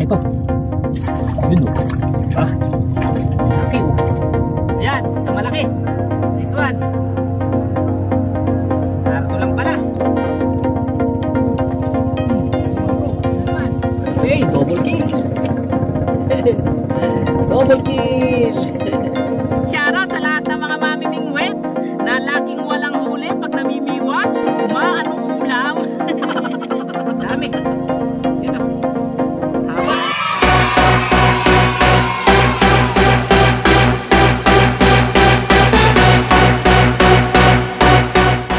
Malaki to. Yun o. Ah, laki o. Ayan, isang malaki. Nice one. Narito lang pala. Hey, double kill. Double kill. Shoutout sa lahat ng mga mamimingwit na laging walang huli pag namimiwas. Anong ulam? Dami. Yun o. Haba.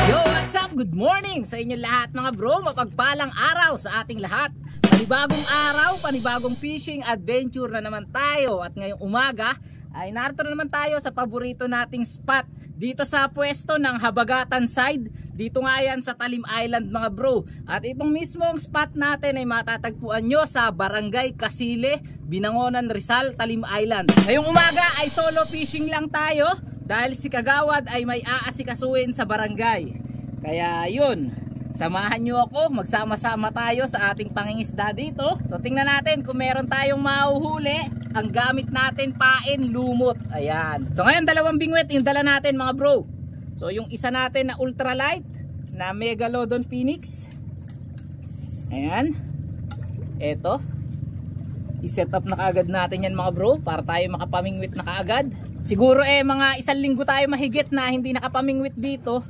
Yo, what's up? Good morning sa inyo lahat mga bro. Mapagpalang araw sa ating lahat. Panibagong araw, panibagong fishing adventure na naman tayo. At ngayong umaga ay narito na naman tayo sa paborito nating spot dito sa pwesto ng Habagatan side. Dito nga yan sa Talim Island mga bro. At itong mismong spot natin ay matatagpuan nyo sa Barangay Casile, Binangonan, Rizal, Talim Island. Ngayong umaga ay solo fishing lang tayo dahil si Kagawad ay may aasikasuhin sa barangay. Kaya yun, samahan nyo ako, magsama-sama tayo sa ating pangingisda dito. So tingnan natin kung meron tayong mahuhuli. Ang gamit natin pain, lumot. Ayan. So ngayon dalawang bingwit yung dala natin mga bro. So yung isa natin na ultralight na Megalodon Phoenix. Ayan. Eto. I-set up na kaagad natin yan mga bro para tayo makapamingwit na kaagad. Siguro mga 1 linggo tayo mahigit na hindi nakapamingwit dito.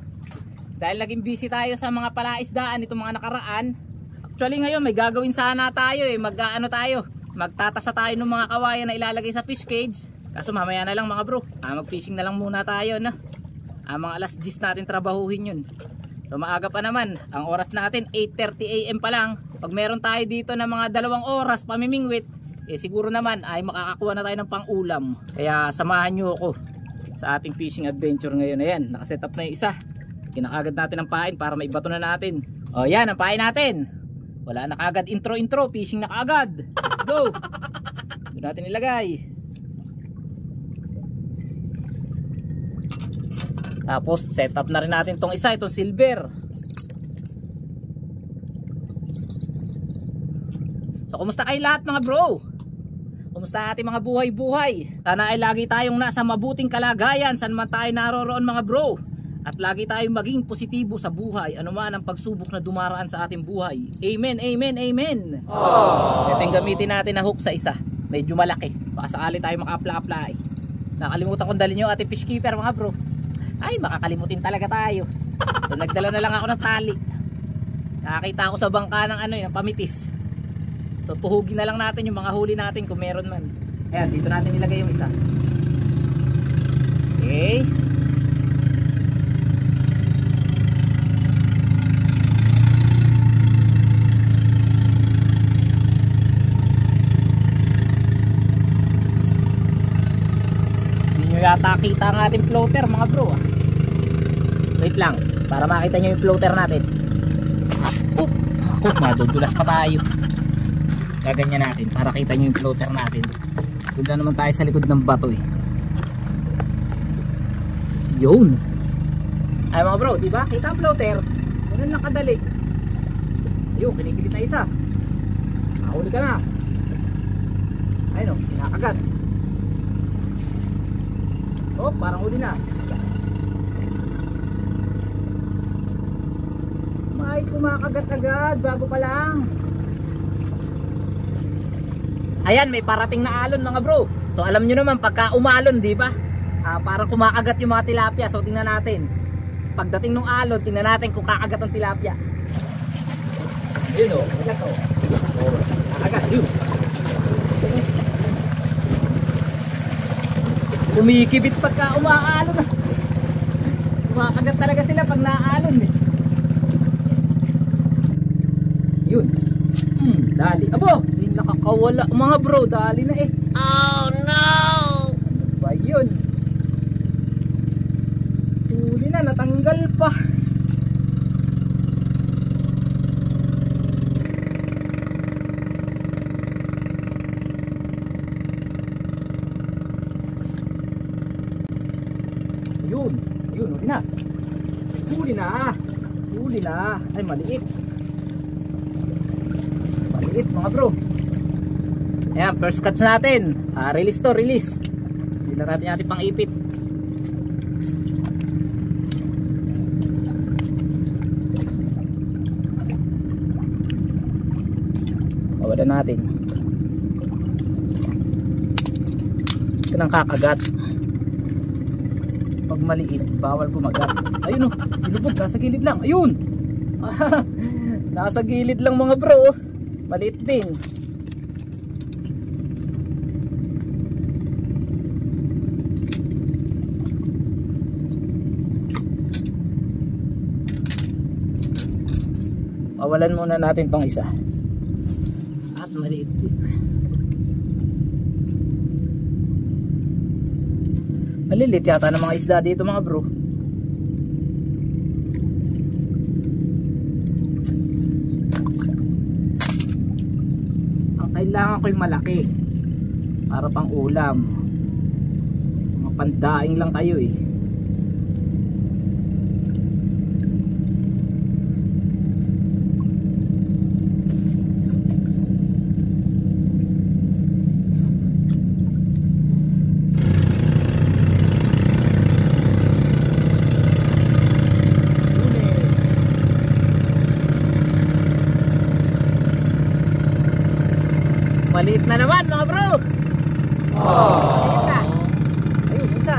Dahil naging busy tayo sa mga palaisdaan itong mga nakaraan. Actually ngayon may gagawin sana tayo mag-aano tayo. Magtatasa tayo ng mga kawayan na ilalagay sa fish cage. Kaso mamaya na lang mga bro. Mag-fishing na lang muna tayo na. Mga alas 10 natin trabahuhin yun. So maaga pa naman. Ang oras natin 8:30 AM pa lang. Pag meron tayo dito na mga 2 oras pamimingwit, siguro naman ay makakakuha na tayo ng pang-ulam. Kaya samahan nyo ako sa ating fishing adventure ngayon. Ayan, nakaset up na yung isa. Kinakagad natin ang pain para maibato na natin. O yan, ang pain natin. Wala na kaagad intro, fishing na kaagad. Let's go. Doon natin ilagay. Tapos set up na rin natin itong isa, itong silver. So kumusta kayo lahat mga bro? Kumusta ating mga buhay-buhay? Sana ay lagi tayong nasa mabuting kalagayan saan man tayo naroroon mga bro. At lagi tayong maging positibo sa buhay, anuman ang pagsubok na dumaraan sa ating buhay. Amen, amen, amen. Ito yung gamitin natin na hook sa isa. Medyo malaki. Baka sakali tayo maka-apply. Nakalimutan kong dalhin yung ating fish keeper mga bro. Ay, makakalimutin talaga tayo. So nagdala na lang ako ng tali. Nakakita ako sa bangka ng yung pamitis. So tuhugin na lang natin yung mga huli natin kung meron man. Ayan, dito natin ilagay yung isa. Okay. Yata kita ang ating floater mga bro. Wait lang para makita nyo yung floater natin. Ako, madudulas pa tayo. Gaganyan natin para kita nyo yung floater natin. Doon na naman tayo sa likod ng bato Yun. Ay mga bro, diba? Kita ang floater. Ganun lang kadali. Ayun, kinikilit na isa. Mahuli ka na. Ayun o, sinakagat. Oh, parang huli na. May kumakagat agad bago pa lang. Ayan, may parating na alon mga bro. So alam nyo naman pagka umalon, di ba? Parang kumakagat yung mga tilapia. So tingnan natin. Pagdating ng alon, tingnan natin kung kakagat ang tilapia. Yun o, kagat o. Kakagat, yun. Kumikibit pagka umaalon. Kumakagat talaga sila pag naaalon Yun. Dali. Abo, hindi nakakawala mga bro. Dali na Oh no! Ano ba yun? Huli na, natanggal pa. Yun, huli na. Huli na. Ay, maliit. Maliit mga bro. Ayan, first catch natin. Release to, release. Hindi na natin pang ipit. Wala natin. Ito nang kakagat. Pag maliit, bawal kumagat. Ayun oh, ilubog, nasa gilid lang. Ayun! Nasa gilid lang mga bro. Maliit din. Pawalan muna natin tong isa. At maliit din. Malilit yata ng mga isda dito mga bro. Ang kailangan ko yung malaki para pang ulam. Mga pandaing lang kayo eh. Maliit na naman mga bro. Maliit na. Ayun, isa.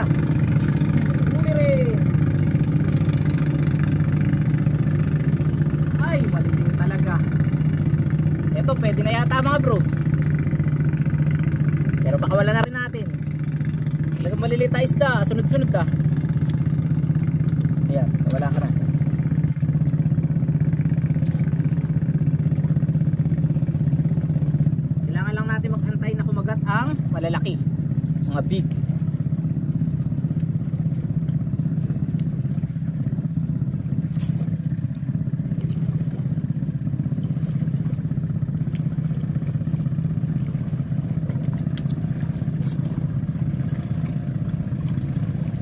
Huli rin. Ay, maliit talaga. Ito pwede na yata mga bro. Pero baka wala na rin natin. Talagang maliliit na isda. Sunod-sunod ka. Ayan, wala ka na. Ang malalaki, mga big.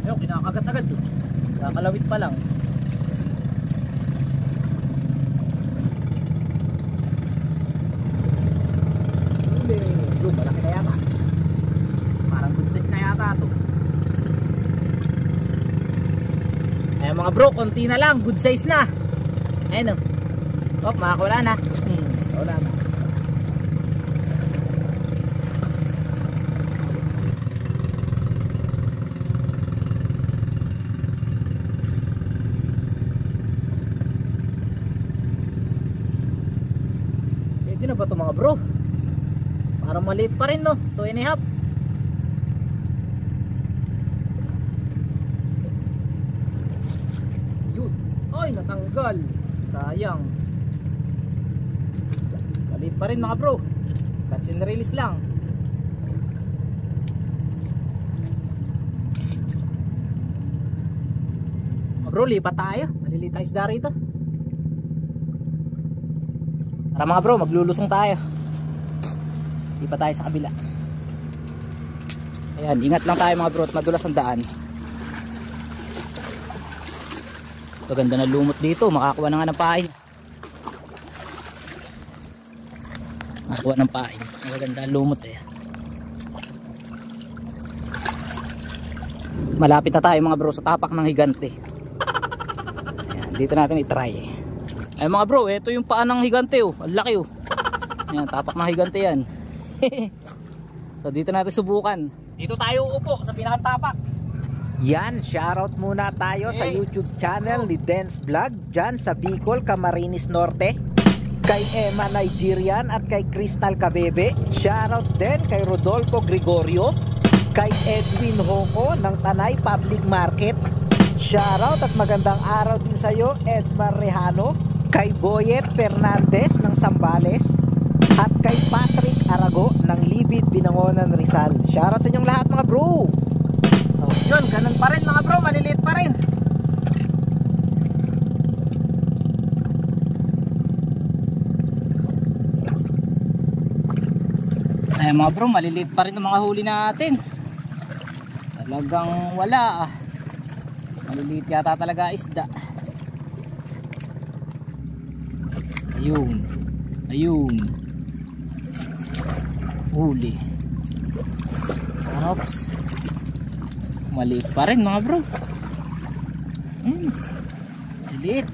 Ayun, kinakagat agad doon. Kakalawit pa lang. Yun, malaki na yata. Parang good size na yata ito. Ayan mga bro, konti na lang, good size na. Ayan o. Oh, makakawala na. Wala na. Pwede na ba ito mga bro? Parang maliit pa rin no, 2.5. Yun. Ay, natanggal. Sayang. Maliit pa rin mga bro. Catch and release lang. Mga bro, lipat tayo. Maliliit ang isda rito. Tara mga bro, maglulusong tayo. Di pa tayo sa kabila. Ayan, ingat lang tayo mga bro at madulas ang daan. Ito, ganda na lumot dito. Makakuha na nga ng pain. Makakuha ng pain. Maganda ang lumot eh. Malapit na tayo mga bro sa tapak ng higante. Ayan, dito natin itry. Ayan mga bro, ito yung paa ng higante oh. Ang laki oh. Ayan, tapak ng higante yan. So dito natin subukan. Dito tayo uupo sa pinakatapak. Yan, shoutout muna tayo sa YouTube channel ni Dance Vlog dyan sa Bicol, Camarines Norte. Kay Emma Nigerian at kay Crystal Cabebe. Shoutout din kay Rodolfo Gregorio. Kay Edwin Honko ng Tanay Public Market. Shoutout at magandang araw din sa iyo, Edmar Rejano. Kay Boyet Fernandez ng Sambales. At kay Patrick Arago ng Libid, Binangonan, Rizal. Shoutout sa inyong lahat mga bro. So yun, ganun pa rin mga bro, maliliit pa rin. Ay mga bro, maliliit pa rin ang mga huli natin. Talagang wala ah. Maliliit yata talaga isda. Ayun. Ayun. huli. Oops. Maliit pa rin mga bro. Maliit.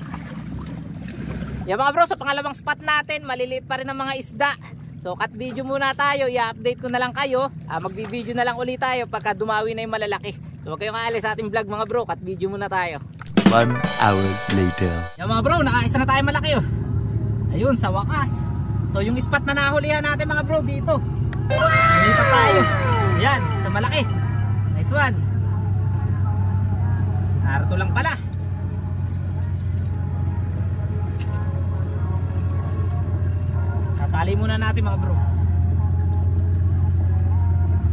Yan mga bro, sa pangalawang spot natin, maliliit pa rin ang mga isda. So cut video muna tayo, i-update ko na lang kayo. Magbi-video na lang ulit tayo pagka dumawi na yung malalaki. So huwag kayong aalis sa ating vlog mga bro, cut video muna tayo. 1 hour later. Yan mga bro, nakaisa na tayo malaki oh. Ayun, sa wakas. So yung spot na nahulihan natin mga bro dito. Nalipat tayo. Ayan, sa malaki. Nice one. Narito lang pala. Tatali muna natin mga bro.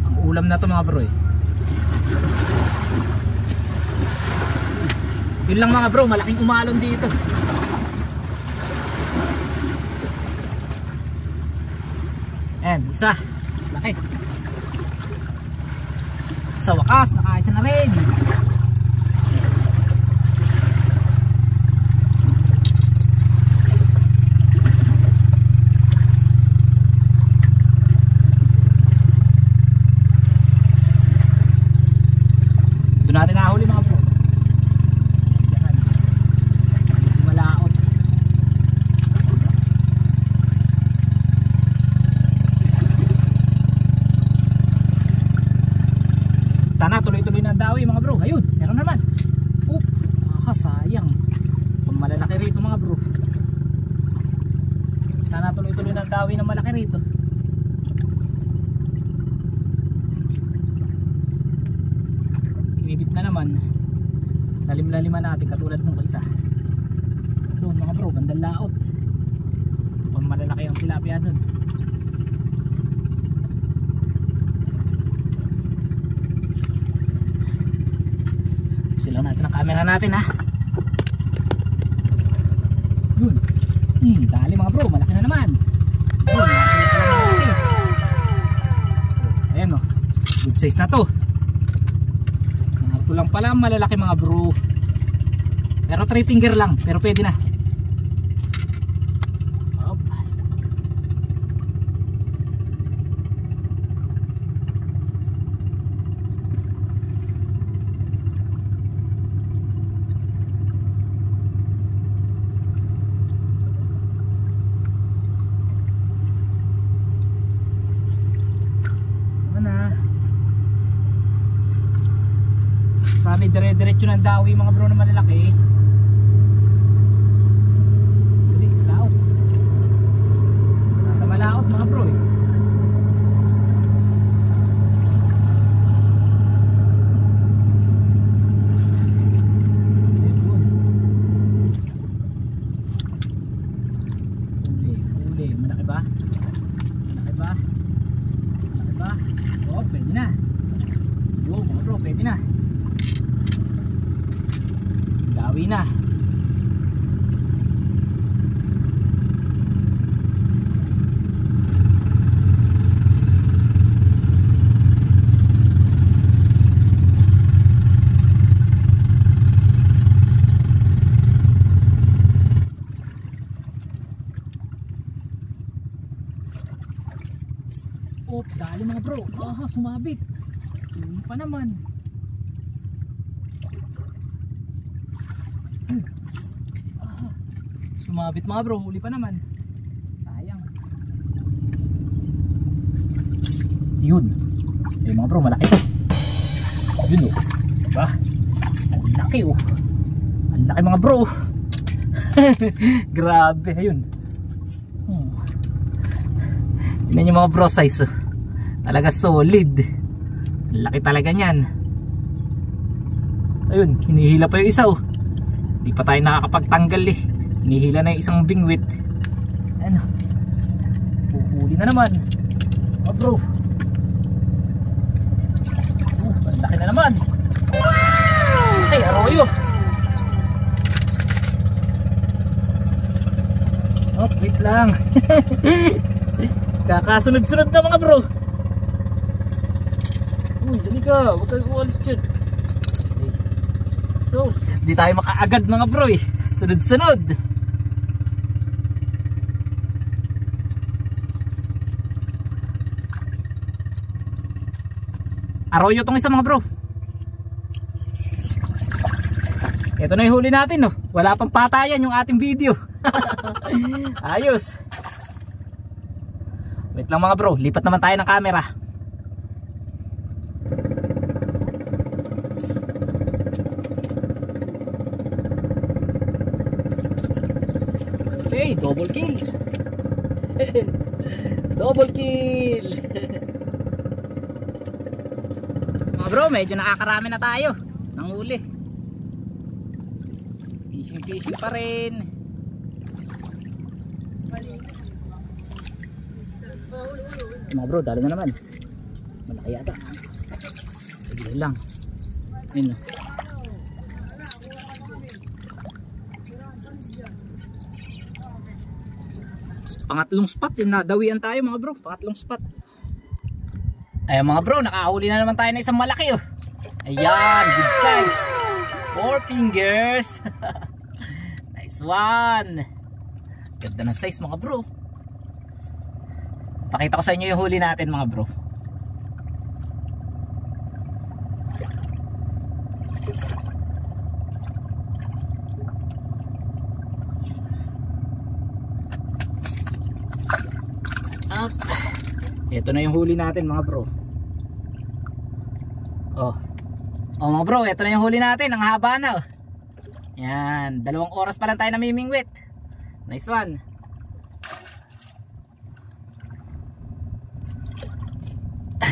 Ang ulam na to mga bro eh. Yun lang mga bro, malaking umalon dito. Ayan, isa. Laki. Sa wakas, nakaisa na rin. Doon natin nahuli mga bro. Yan. Malaot. Sana tuloy-tuloy na dawi mga bro. Ayun, meron naman. Sayang. Malalaki rito mga bro. Sana tuloy-tuloy na dawi ng malaki rito. Kinibit na naman. Lalim-laliman natin katulad nung isa. Doon mga bro, bandang laot. Malalaki ang tilapia doon. Silang natin ang camera natin ha. Yun. Dali mga bro, malaki na naman. Yun, ayan o. Good size na to. Ito lang pala malalaki mga bro. Pero 3 finger lang, pero pwede na. Sana dire-diretso ng dawi mga bro na malalaki. Malaot. Nasa malaot mga bro eh. Huli. Malaki ba? Malaki ba? Malaki ba? Oh, pwede na. Yo mga bro, pwede na. Dawi na. Dali mga bro. Sumabit. Yun pa naman. Sumabit mga bro, huli pa naman. Sayang. Yun. Mga bro, malaki to. Yun oh. Diba? Ang laki oh. Ang laki mga bro. Grabe, ayun. Tignan nyo mga bro size oh. Talaga solid. Ang laki talaga nyan. Ayun, hinihila pa yung isa oh. Hindi pa tayo nakakapagtanggal eh. Hinihila na yung isang bingwit. Ano? Puhuli na naman. Oh bro. Ang laki na naman. Ay, arroyo. Oh, wait lang. Kakasunod-sunod na mga bro. Uy, dali ka. Huwag kayo uwalis dyan. So, di tayo makaagad mga bro eh. Sunod-sunod. Arroyo tong isa mga bro. Ito na yung huli natin, no. Wala pang patayan yung ating video. Ayos. Wait lang mga bro, lipat naman tayo ng camera. Okay, double kill. Double kill. Mga bro, medyo nakakarami na tayo ng huli. Fishing pa rin. Mga bro, dali na naman. Malaki yata. Sige lang. Yun na. Pangatlong spot, yung nadawian tayo mga bro. Pangatlong spot. Ayan mga bro, nakahuli na naman tayo na isang malaki oh. Ayan, good size. 4 fingers. Nice one. Ganda ng size mga bro. Pakita ko sa inyo yung huli natin mga bro. Up. Ito na yung huli natin mga bro. Oh mga bro, ito na yung huli natin. Ang haba na oh. Yan, 2 oras pa lang tayo namimingwit. Nice one.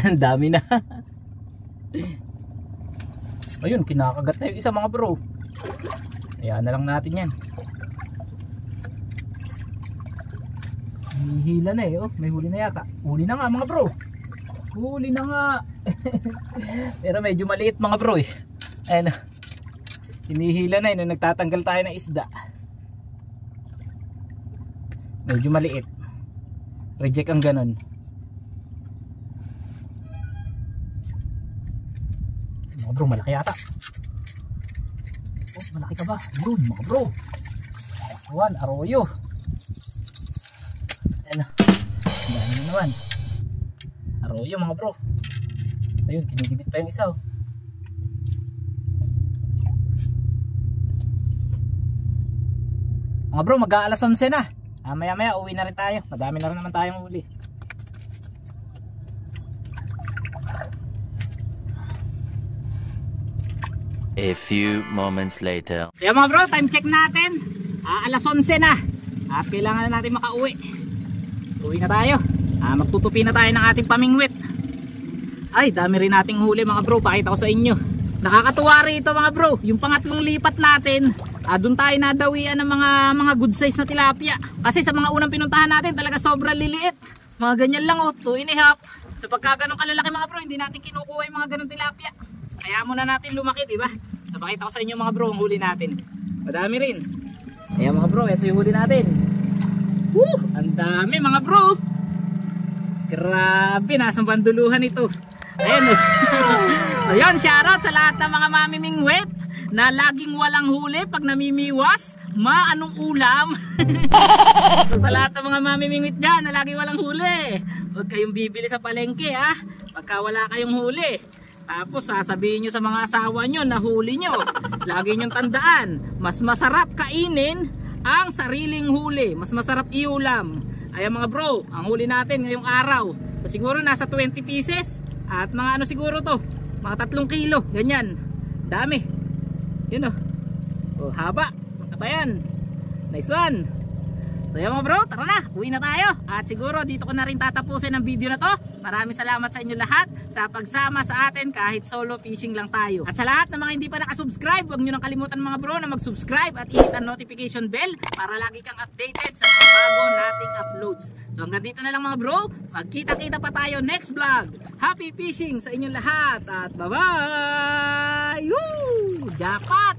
Ang dami na. Ayun, kinakagat na yung isa mga bro. Ayan na lang natin yan. Hihila na eh oh. May huli na yata. Huli na nga mga bro. Huli na nga. Pero medyo maliit mga bro eh. Ayan. Hinihila na eh nung nagtatanggal tayo ng isda. Medyo maliit. Reject ang ganon. Mga bro, malaki yata. Oh, malaki ka ba? Bro, mga bro. Nice one, arroyo. Ayan. Ang dami na naman. Arroyo mga bro. Ayun, kinigibit pa yung isa oh. Mga bro, mag-aalas 11 na. Maya maya uwi na rin tayo. Madami na rin naman tayong huli. A few moments later. Kaya mga bro, time check natin. Alas 11 na. At kailangan na natin makauwi. Uwi na tayo. Magtutupi na tayo ng ating pamingwit. Ay, dami rin nating huli mga bro. Pakita ko sa inyo. Nakakatuwa rito mga bro. Yung pangatlong lipat natin, doon tayo nadawian ng mga good size na tilapia. Kasi sa mga unang pinuntahan natin talaga sobrang liliit. Mga ganyan lang oh, 2.5. Sa pagkaganon kalalaki mga bro, hindi natin kinukuha yung mga ganong tilapia. Kaya muna natin lumaki, diba? So pakita ko sa inyo mga bro ang huli natin. Madami rin. Kaya mga bro, ito yung huli natin. Woo! Ang dami mga bro. Grabe, nasang banduluhan ito. Ayan oh. So yun, shoutout sa lahat ng mga mamimingwit na laging walang huli pag namimiwas. Anong ulam? So sa lahat ng mga mamimingwit dyan na laging walang huli, huwag kayong bibili sa palengke ha, pagka wala kayong huli. Tapos sasabihin nyo sa mga asawa nyo na huli nyo. Lagi nyong tandaan, mas masarap kainin ang sariling huli. Mas masarap iulam. Ayan mga bro, ang huli natin ngayong araw, so siguro nasa 20 pieces. At mga ano siguro to, mga 3 kilo, ganyan. Dami. Yun oh, haba, makatayan. Nice one. So yun mga bro, tara na, uwi na tayo. At siguro dito ko na rin tatapusin ang video na to. Maraming salamat sa inyo lahat sa pagsama sa atin kahit solo fishing lang tayo. At sa lahat ng mga hindi pa nakasubscribe, huwag nyo nang kalimutan mga bro na mag-subscribe at i-hit ang notification bell para lagi kang updated sa mga bago nating uploads. So hanggang dito na lang mga bro, magkita-kita pa tayo next vlog. Happy fishing sa inyong lahat at bye-bye! Jackpot!